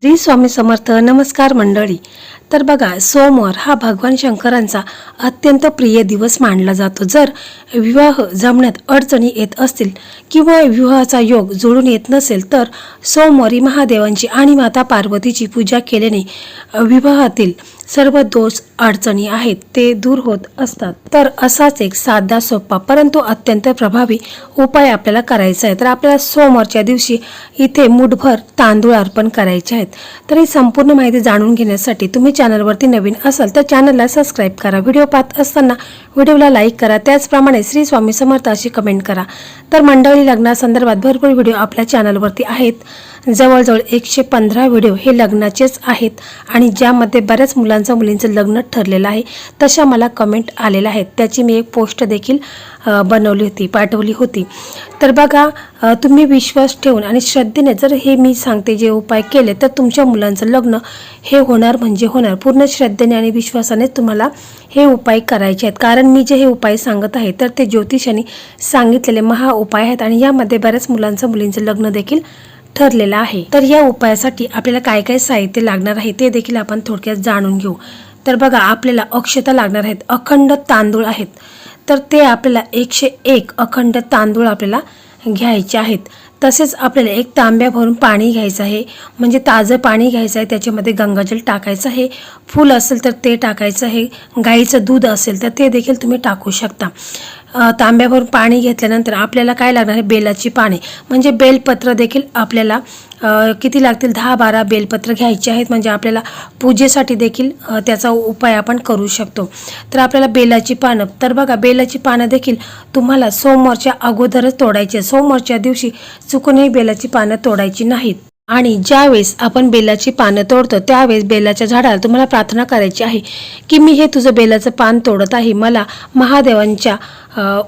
श्री स्वामी समर्थ. नमस्कार मंडळी. तर बघा, सोमवार हा भगवान शंकरांचा अत्यंत प्रिय दिवस मानला जातो. जर विवाह जमण्यात अडचणी येत असतील किंवा विवाहाचा योग जुळून येत नसेल तर सोमवारी महादेवांची आणि माता पार्वतीची पूजा केल्याने विवाहातील सर्व दोष अडचणी आहेत ते दूर होत असतात. तर असाच एक साधा सोपा परंतु अत्यंत प्रभावी उपाय आपल्याला करायचा आहे. तर आपल्याला सोमवारच्या दिवशी इथे मुठभर तांदूळ अर्पण करायचे आहेत. तर ही संपूर्ण माहिती जाणून घेण्यासाठी तुम्ही चॅनलवरती नवीन असाल तर चॅनलला सबस्क्राईब करा. व्हिडिओ पाहत असताना व्हिडिओला लाईक करा. त्याचप्रमाणे श्री स्वामी समर्थ अशी कमेंट करा. तर मंडळी, लग्नासंदर्भात भरपूर व्हिडिओ आपल्या चॅनलवरती आहेत. जवळजवळ 115 व्हिडिओ हे लग्नाचेच आहेत आणि ज्यामध्ये बऱ्याच मुलींचं लग्न ठरलेलं आहे. तशा मला कमेंट आलेल्या आहेत. त्याची मी एक पोस्ट देखील बनवली होती, पाठवली होती. तर बघा, तुम्ही विश्वास ठेवून आणि श्रद्धेने जर हे मी सांगते जे उपाय केले तर तुमच्या मुलांचं लग्न हे होणार म्हणजे होणार. पूर्ण श्रद्धेने आणि विश्वासाने तुम्हाला हे उपाय करायचे आहेत. कारण मी जे हे उपाय सांगत आहे तर ते ज्योतिषाने सांगितलेले महा उपाय आहेत आणि यामध्ये बऱ्याच मुलींचं लग्न देखील ठरलेलं आहे. तर या उपायासाठी आपल्याला काय काय साहित्य लागणार आहे ते देखील आपण थोडक्यात जाणून घेऊ. तर बघा, आपल्याला अक्षता लागणार आहेत. अखंड तांदूळ आहेत. तर ते आपल्याला 101 अखंड तांदूळ आपल्याला घ्यायचे आहेत. तसेच आपल्याला एक तांब्या भरून पाणी घ्यायचं आहे, म्हणजे ताजं पाणी घ्यायचं आहे. त्याच्यामध्ये गंगाजल टाकायचं आहे. फूल असेल तर ते टाकायचं आहे. गाईचं दूध असेल तर ते देखील तुम्ही टाकू शकता. तांब्याभरून पाणी घेतल्यानंतर आपल्याला काय लागणार आहे, बेलाची पाने म्हणजे बेलपत्र देखील आपल्याला किती लागतील, 10-12 बेलपत्र घ्यायचे आहेत. म्हणजे आपल्याला पूजेसाठी देखील त्याचा उपाय आपण करू शकतो. तर आपल्याला बेलाची पानं, तर बघा बेलाची पानं देखील तुम्हाला सोमवारच्या अगोदरच तोडायची. सोमवारच्या दिवशी चुकूनही बेलाची पानं तोडायची नाहीत. आणि ज्यावेळेस आपण बेलाची पानं तोडतो त्यावेळेस बेलाच्या झाडाला तुम्हाला प्रार्थना करायची आहे की मी हे तुझं बेलाचं पान तोडत आहे, मला महादेवांच्या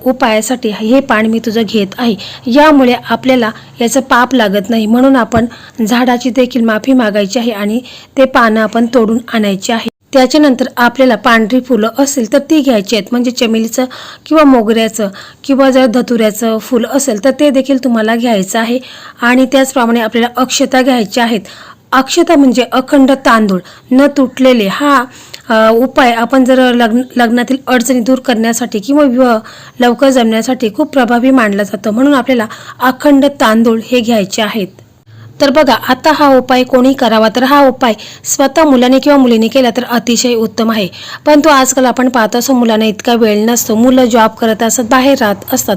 उपायासाठी हे पान मी तुझं घेत आहे. यामुळे आपल्याला याचं पाप लागत नाही, म्हणून आपण झाडाची देखील माफी मागायची आहे आणि ते पानं आपण तोडून आणायचे आहे. त्याच्यानंतर आपल्याला पांढरी फुलं असेल तर ती घ्यायची आहेत, म्हणजे चमेलीचं किंवा मोगऱ्याचं किंवा जर धतुऱ्याचं फुल असेल तर ते देखील तुम्हाला घ्यायचं आहे. आणि त्याचप्रमाणे आपल्याला अक्षता घ्यायच्या आहेत. अक्षता म्हणजे अखंड तांदूळ न तुटलेले. हा उपाय आपण जर लग्नातील अडचणी दूर करण्यासाठी किंवा विवाह लवकर जमण्यासाठी खूप प्रभावी मानला जातो, म्हणून आपल्याला अखंड तांदूळ हे घ्यायचे आहेत. तर बघा, आता हा उपाय कोणी करावा, तर हा उपाय स्वतः मुलाने किंवा मुलीने केला तर अतिशय उत्तम आहे. परंतु आजकाल आपण पाहत असो मुलांना इतका वेळ नसतो, मुलं जॉब करत असतात, बाहेर राहत असतात,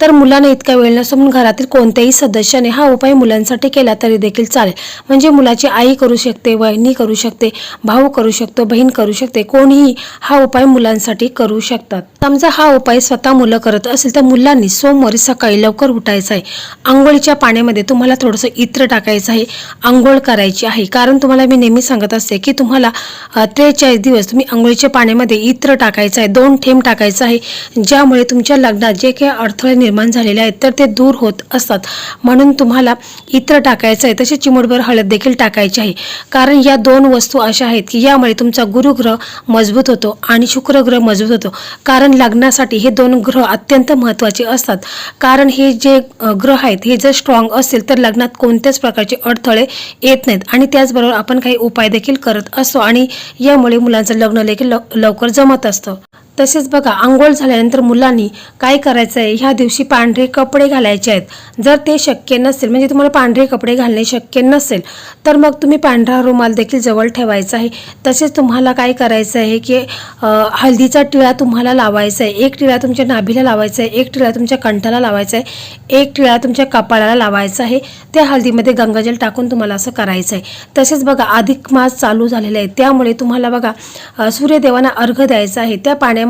तर मुलांना इतका वेळ नसतो. म्हणून घरातील कोणत्याही सदस्याने हा उपाय मुलांसाठी केला तरी देखील चालेल. म्हणजे मुलाची आई करू शकते, वहिनी करू शकते, भाऊ करू शकतो, बहीण करू शकते, कोणीही हा उपाय मुलांसाठी करू शकतात. समजा हा उपाय स्वतः मुलं करत असेल तर मुलांनी सोमवारी सकाळी लवकर उठायचं आहे. आंघोळीच्या पाण्यामध्ये तुम्हाला थोडंसं इत्र टाकायचं आहे, आंघोळ करायची आहे. कारण तुम्हाला मी नेहमी सांगत असते की तुम्हाला 43 दिवस तुम्ही आंघोळीच्या पाण्यामध्ये इत्र टाकायचं आहे, 2 थेंब टाकायचं आहे, ज्यामुळे तुमच्या लग्नात जे काही अडथळे निर्माण झालेले आहेत तर ते दूर होत असतात. म्हणून तुम्हाला इत्र टाकायचं आहे. तसे चिमूटभर हळद देखील टाकायची आहे. कारण या 2 वस्तू अशा आहेत की यामुळे तुमचा गुरुग्रह मजबूत होतो आणि शुक्रग्रह मजबूत होतो. कारण लग्नासाठी हे 2 ग्रह अत्यंत महत्त्वाचे असतात. कारण हे जे ग्रह आहेत हे जर स्ट्रॉंग असतील तर लग्नात कोणत्याच प्रकारचे अडथळे येत नाहीत. आणि त्याचबरोबर आपण काही उपाय देखील करत असतो आणि यामुळे मुलांचं लग्न देखील लवकर जमत असतं. तसेच बघा, आंघोळ झाल्यानंतर मुलांनी काय करायचं आहे, ह्या दिवशी पांढरे कपडे घालायचे आहेत. जर ते शक्य नसेल, म्हणजे तुम्हाला पांढरे कपडे घालणे शक्य नसेल तर मग तुम्ही पांढरा रुमाल देखील जवळ ठेवायचा आहे. तसेच तुम्हाला काय करायचं आहे की हळदीचा टिळा तुम्हाला लावायचा आहे. 1 टिळा तुमच्या नाभीला लावायचा आहे, 1 टिळा तुमच्या कंठाला लावायचा आहे, 1 टिळा तुमच्या कपाळाला लावायचा आहे. त्या हळदीमध्ये गंगाजल टाकून तुम्हाला असं करायचं आहे. तसेच बघा, अधिक मास चालू झालेला आहे, त्यामुळे तुम्हाला बघा सूर्यदेवांना अर्घ्य द्यायचा आहे. त्या पाण्यामध्ये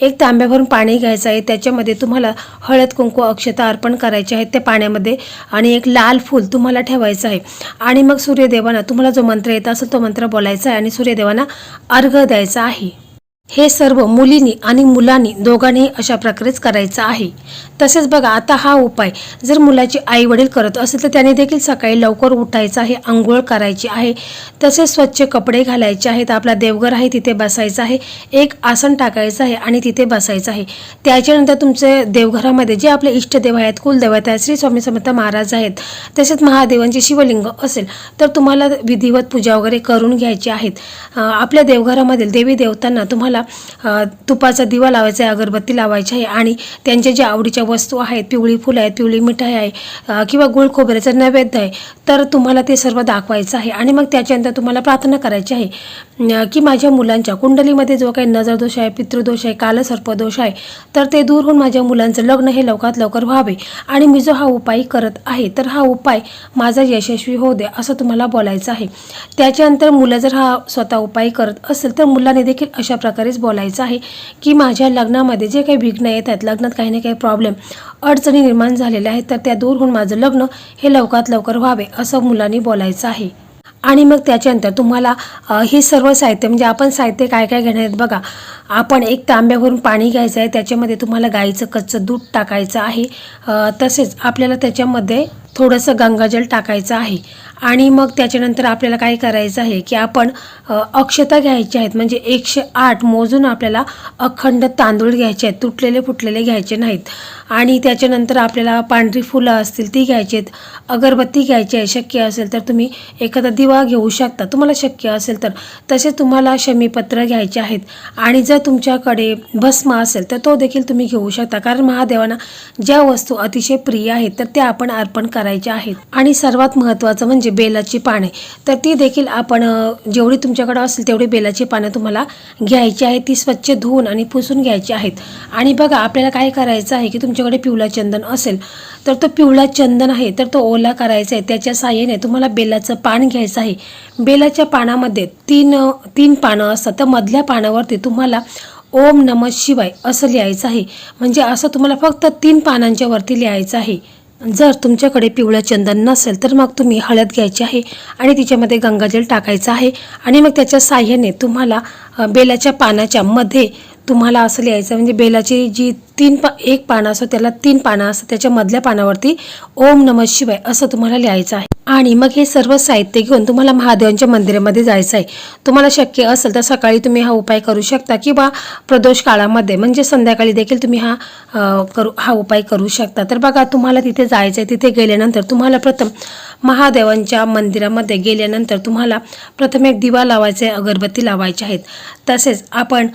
1 तांब्याभरून पाणी घ्यायचं आहे. त्याच्यामध्ये तुम्हाला हळद, कुंकू, अक्षता अर्पण करायचे आहेत त्या पाण्यामध्ये आणि 1 लाल फूल तुम्हाला ठेवायचं आहे. आणि मग सूर्यदेवांना तुम्हाला जो मंत्र येत असेल तो मंत्र बोलायचा आहे आणि सूर्यदेवांना अर्घ्य द्यायचा आहे. हे सर्व मुलींनी आणि मुलांनी दोघांनी अशा प्रकारेच करायचं आहे. तसेच बघा, आता हा उपाय जर मुलाचे आई वडील करत असेल तर त्याने देखील सकाळी लवकर उठायचं आहे, आंघोळ करायची आहे, तसेच स्वच्छ कपडे घालायचे आहेत, आपला देवघर आहे तिथे बसायचं आहे, एक आसन टाकायचं आहे आणि तिथे बसायचं आहे. त्याच्यानंतर तुमचे देवघरामध्ये जे आपले इष्टदेव आहेत, कुलदेव आहेत, श्री स्वामी समर्थ महाराज आहेत, तसेच महादेवांचे शिवलिंग असेल तर तुम्हाला विधिवत पूजा वगैरे करून घ्यायची आहेत. आपल्या देवघरामधील देवी देवतांना तुम्हाला तुपाचा दिवा लावायचा आहे, अगरबत्ती लावायची आहे आणि त्यांच्या ज्या आवडीच्या वस्तू आहेत, पिवळी फुलं आहेत, पिवळी मिठाई आहे किंवा गुळ खोबऱ्याचा नैवेद्य आहे, तर तुम्हाला ते सर्व दाखवायचं आहे. आणि मग त्याच्यानंतर तुम्हाला प्रार्थना करायची आहे की माझ्या मुलांच्या कुंडलीमध्ये जो काही नजरदोष आहे, पितृदोष आहे, कालसर्पदोष आहे, तर ते दूर होऊन माझ्या मुलांचं लग्न हे लवकरात लवकर व्हावे आणि मी जो हा उपाय करत आहे तर हा उपाय माझा यशस्वी होऊ दे असं तुम्हाला बोलायचं आहे. त्याच्यानंतर मुलं जर हा स्वतः उपाय करत असेल तर मुलांनी देखील अशा प्रकारेच बोलायचं आहे की माझ्या लग्नामध्ये जे काही विघ्न येत आहेत, लग्नात काही ना काही प्रॉब्लेम अडचणी निर्माण झालेल्या आहेत, तर त्या दूर होऊन माझं लग्न हे लवकरात लवकर व्हावे असं मुलांनी बोलायचं आहे. आणि मग त्याच्यानंतर तुम्हाला हे सर्व साहित्य म्हणजे आपण साहित्य काय काय घेणार आहेत बघा. आपण एक तांब्यावरून पाणी घ्यायचं आहे, त्याच्यामध्ये तुम्हाला गाईचं कच्चं दूध टाकायचं आहे, तसेच आपल्याला त्याच्यामध्ये थोडंसं गंगाजल टाकायचं आहे. आणि मग त्याच्यानंतर आपल्याला काय करायचं आहे की आपण अक्षता घ्यायच्या आहेत, म्हणजे 108 मोजून आपल्याला अखंड तांदूळ घ्यायचे आहेत, तुटलेले फुटलेले घ्यायचे नाहीत. आणि त्याच्यानंतर आपल्याला पांढरी फुलं असतील ती घ्यायची आहेत, अगरबत्ती घ्यायची आहे, शक्य असेल तर तुम्ही एखादा दिवा घेऊ शकता तुम्हाला शक्य असेल तर. तसेच तुम्हाला शमीपत्र घ्यायचे आहेत आणि जर तुमच्याकडे भस्म असेल तर तो देखील तुम्ही घेऊ शकता, कारण महादेवांना ज्या वस्तू अतिशय प्रिय आहेत तर त्या आपण अर्पण करायच्या आहेत. आणि सर्वात महत्त्वाचं म्हणजे बेलाची पाने, तर ती देखील आपण जेवढी तुमच्याकडे असेल तेवढी बेलाची पानं तुम्हाला घ्यायची आहेत, ती स्वच्छ धुवून आणि पुसून घ्यायची आहेत. आणि बघा, आपल्याला काय करायचं आहे की तुमच्याकडे पिवळा चंदन असेल तर तो पिवळा चंदन आहे तर तो ओला करायचा आहे, त्याच्या साहाय्याने तुम्हाला बेलाचं पान घ्यायचं आहे. बेलाच्या पानामध्ये तीन पानं असतात, तर मधल्या पानावरती तुम्हाला ओम नमः शिवाय असं लिहायचं आहे, म्हणजे असं तुम्हाला फक्त 3 पानांच्या वरती लिहायचं आहे. जर तुमच्याकडे पिवळं चंदन नसेल तर मग तुम्ही हळद घ्यायची आहे आणि तिच्यामध्ये गंगाजल टाकायचं आहे आणि मग त्याच्या साहाय्याने तुम्हाला बेलाच्या पानाच्या मध्ये तुम्हाला असं लिहायचं, म्हणजे बेलाची जी एक पानं असो त्याला 3 पानं असतं, त्याच्या मधल्या पानावरती ओम नमः शिवाय असं तुम्हाला लिहायचं आहे. आणि मग हे सर्व साहित्य घेऊन तुम्हाला महादेवांच्या मंदिरामध्ये जायचं आहे. तुम्हाला शक्य असेल तर सकाळी तुम्ही हा उपाय करू शकता किंवा प्रदोष काळामध्ये म्हणजे संध्याकाळी देखील तुम्ही हा उपाय करू शकता. तर बघा, तुम्हाला तिथे जायचं आहे. तिथे गेल्यानंतर तुम्हाला प्रथम महादेवांच्या मंदिरामध्ये गेल्यानंतर तुम्हाला प्रथम एक दिवा लावायचा आहे, अगरबत्ती लावायची आहेत. तसेच आपण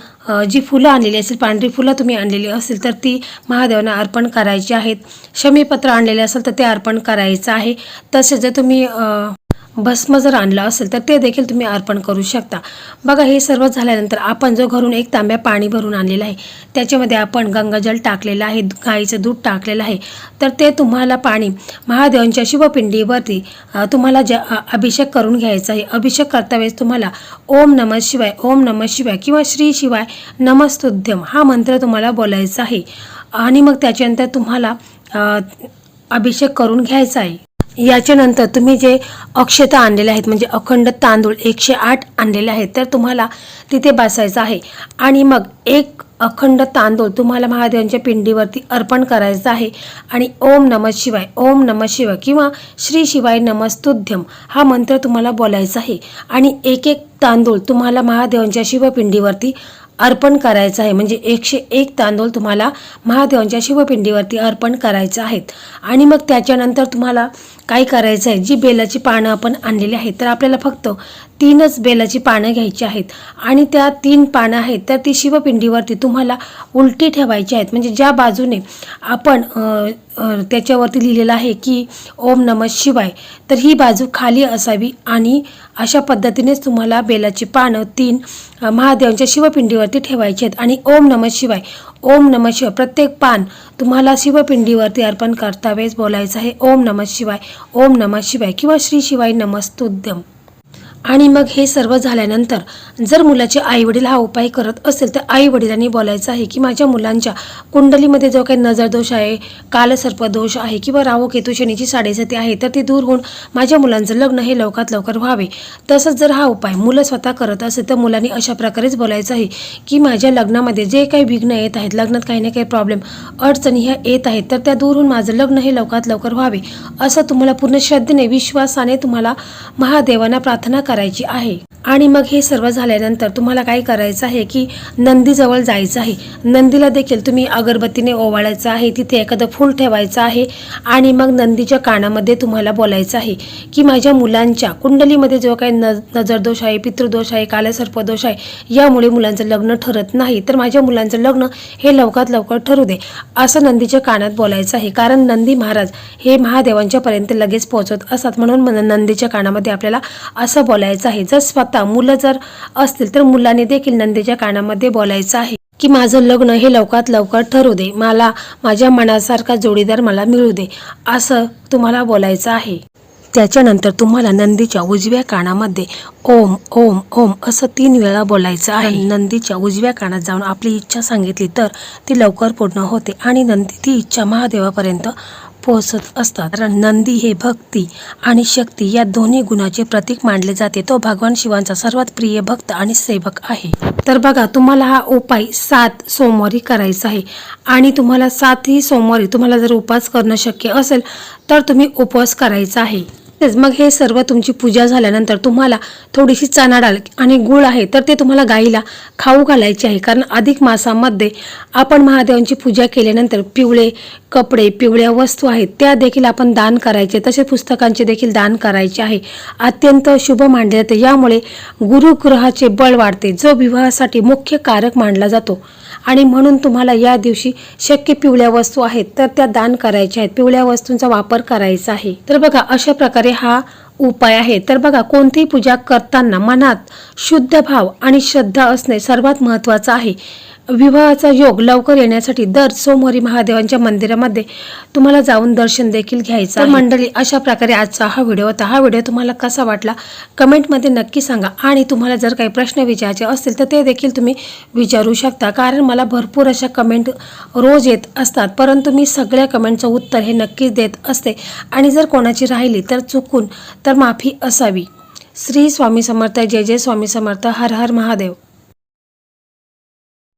जी फुलं आणलेली असेल, पांढरी फुलं तुम्ही आणलेली असेल तर ती महादेवांना अर्पण करायची आहेत. शमीपत्र आणलेले असेल तर ते अर्पण करायचं आहे. तसेच जर तुम्ही भस्म जर आणलं असेल तर ते देखील तुम्ही अर्पण करू शकता. बघा, हे सर्व झाल्यानंतर आपण जो घरून एक तांब्या पाणी भरून आणलेलं आहे त्याच्यामध्ये आपण गंगाजल टाकलेलं आहे, गाईचं दूध टाकलेलं आहे, तर ते तुम्हाला पाणी महादेवांच्या शिवपिंडीवरती तुम्हाला अभिषेक करून घ्यायचा आहे. अभिषेक करता वेळेस तुम्हाला ओम नमः शिवाय, ओम नमः शिवाय किंवा श्री शिवाय नमस्तुभ्यम हा मंत्र तुम्हाला बोलायचा आहे. आणि मग त्याच्यानंतर तुम्हाला अभिषेक करून घ्यायचा आहे. याच्यानंतर तुम्ही जे अक्षता आणलेले आहेत म्हणजे अखंड तांदूळ 108 आणलेले आहेत तर तुम्हाला तिथे बसायचं आहे. आणि मग एक अखंड तांदूळ तुम्हाला महादेवांच्या पिंडीवरती अर्पण करायचं आहे आणि ओम नमः शिवाय, ओम नमः शिवाय किंवा श्री शिवाय नमस्तुभ्यम हा मंत्र तुम्हाला बोलायचा आहे. आणि एक तांदूळ तुम्हाला महादेवांच्या शिवपिंडीवरती अर्पण करायचं आहे, म्हणजे 101 तांदूळ तुम्हाला महादेवांच्या शिवपिंडीवरती अर्पण करायचं आहेत. आणि मग त्याच्यानंतर तुम्हाला काय करायचं आहे, जी बेलाची पानं आपण आणलेली आहेत तर आपल्याला फक्त 3च बेलाची पानं घ्यायची आहेत आणि त्या 3 पानं आहेत तर ती शिवपिंडीवरती तुम्हाला उलटी ठेवायची आहेत, म्हणजे ज्या बाजूने आपण त्याच्यावरती लिहिलेलं आहे की ओम नमः शिवाय तर ही बाजू खाली असावी. आणि अशा पद्धतीनेच तुम्हाला बेलाची पानं 3 महादेवांच्या शिवपिंडीवरती ठेवायची आहेत. आणि ओम नमः शिवाय, ओम नमः शिवाय प्रत्येक पान तुम्हाला शिवपिंडीवरती अर्पण करता वेळेस बोलायचं आहे ओम नमः शिवाय, ओम नमः शिवाय किंवा श्री शिवाय नमस्तुभ्यम. आणि मग हे सर्व झाल्यानंतर जर मुलाचे आईवडील हा उपाय करत असेल तर आईवडिलांनी बोलायचं आहे की माझ्या मुलांच्या कुंडलीमध्ये जो काही नजरदोष आहे, कालसर्पदोष आहे किंवा राहू केतू शनीची साडेसाती आहे तर ती दूर होऊन माझ्या मुलांचं लग्न हे लवकरात लवकर व्हावे. तसंच जर हा उपाय मुलं स्वतः करत असेल तर मुलांनी अशा प्रकारेच बोलायचं आहे की माझ्या लग्नामध्ये जे काही विघ्न येत आहेत, लग्नात काही ना काही प्रॉब्लेम अडचणी ह्या येत आहेत तर त्या दूर होऊन माझं लग्न हे लवकरात लवकर व्हावे, असं तुम्हाला पूर्ण श्रद्धेने विश्वासाने तुम्हाला महादेवांना प्रार्थना करायची आहे. आणि मग हे सर्व झाल्यानंतर तुम्हाला काय करायचं आहे की नंदीजवळ जायचं आहे. नंदीला देखील तुम्ही अगरबत्तीने ओवाळायचं आहे, तिथे एखादं फूल ठेवायचं आहे आणि मग नंदीच्या कानामध्ये तुम्हाला बोलायचं आहे की माझ्या मुलांच्या कुंडलीमध्ये जो काही नजरदोष आहे, पितृदोष आहे, कालसर्पदोष आहे, यामुळे मुलांचं लग्न ठरत नाही तर माझ्या मुलांचं लग्न हे लवकरात लवकर ठरू दे, असं नंदीच्या कानात बोलायचं आहे. कारण नंदी महाराज हे महादेवांच्या पर्यंत लगेच पोहोचत असतात, म्हणून नंदीच्या कानामध्ये आपल्याला असं बोलायचं आहे. जर स्वतः मुलं जर असतील तर मुलांनी देखील नंदीच्या कानामध्ये बोलायचं आहे की माझं लग्न हे लवकरात लवकर ठरू दे, मला माझ्या मनासारखा जोडीदार मला मिळू दे, असं तुम्हाला बोलायचं आहे. त्याच्यानंतर तुम्हाला नंदीच्या उजव्या कानामध्ये ओम ओम ओम असं 3 वेळा बोलायचं आहे. नंदीच्या उजव्या कानात जाऊन आपली इच्छा सांगितली तर ती लवकर पूर्ण होते आणि नंदी ती इच्छा महादेवापर्यंत पोहोचत असतात. कारण नंदी हे भक्ती आणि शक्ती या दोन्ही गुणाचे प्रतीक मानले जाते. तो भगवान शिवांचा सर्वात प्रिय भक्त आणि सेवक आहे. तर बघा, तुम्हाला हा उपाय 7 सोमवारी करायचा आहे आणि तुम्हाला 7ही सोमवारी तुम्हाला जर उपवास करणं शक्य असेल तर तुम्ही उपवास करायचा आहे. मग हे सर्व तुमची पूजा झाल्यानंतर तुम्हाला थोडीशी चणा डाळ आणि गूळ आहे तर ते तुम्हाला गाईला खाऊ घालायचे आहे. कारण अधिक मासामध्ये आपण महादेवांची पूजा केल्यानंतर पिवळे कपडे, पिवळ्या वस्तू आहेत त्या देखील आपण दान करायचे, तसे पुस्तकांचे देखील दान करायचे आहे. अत्यंत शुभ मानले जाते. यामुळे गुरुग्रहाचे बळ वाढते, जो विवाहासाठी मुख्य कारक मानला जातो. आणि म्हणून तुम्हाला या दिवशी शक्य पिवळ्या वस्तू आहेत तर त्या दान करायच्या आहेत, पिवळ्या वस्तूंचा वापर करायचा आहे. तर बघा, अशा प्रकारे हा उपाय आहे. तर बघा, कोणतीही पूजा करताना मनात शुद्ध भाव आणि श्रद्धा असणे सर्वात महत्त्वाचं आहे. विवाहाचा योग लवकर येण्यासाठी दर सोमवारी महादेवांच्या मंदिरामध्ये तुम्हाला जाऊन दर्शन देखील घ्यायचं आहे. मंडळी, अशा प्रकारे आजचा हा व्हिडिओ होता. हा व्हिडिओ तुम्हाला कसा वाटला कमेंटमध्ये नक्की सांगा. आणि तुम्हाला जर काही प्रश्न विचारायचे असतील तर ते देखील तुम्ही विचारू शकता. कारण मला भरपूर अशा कमेंट रोज येत असतात, परंतु मी सगळ्या कमेंटचं उत्तर हे नक्कीच देत असते. आणि जर कोणाची राहिली तर चुकून तर माफी असावी. श्री स्वामी समर्थ. जय जय स्वामी समर्थ. हर हर महादेव.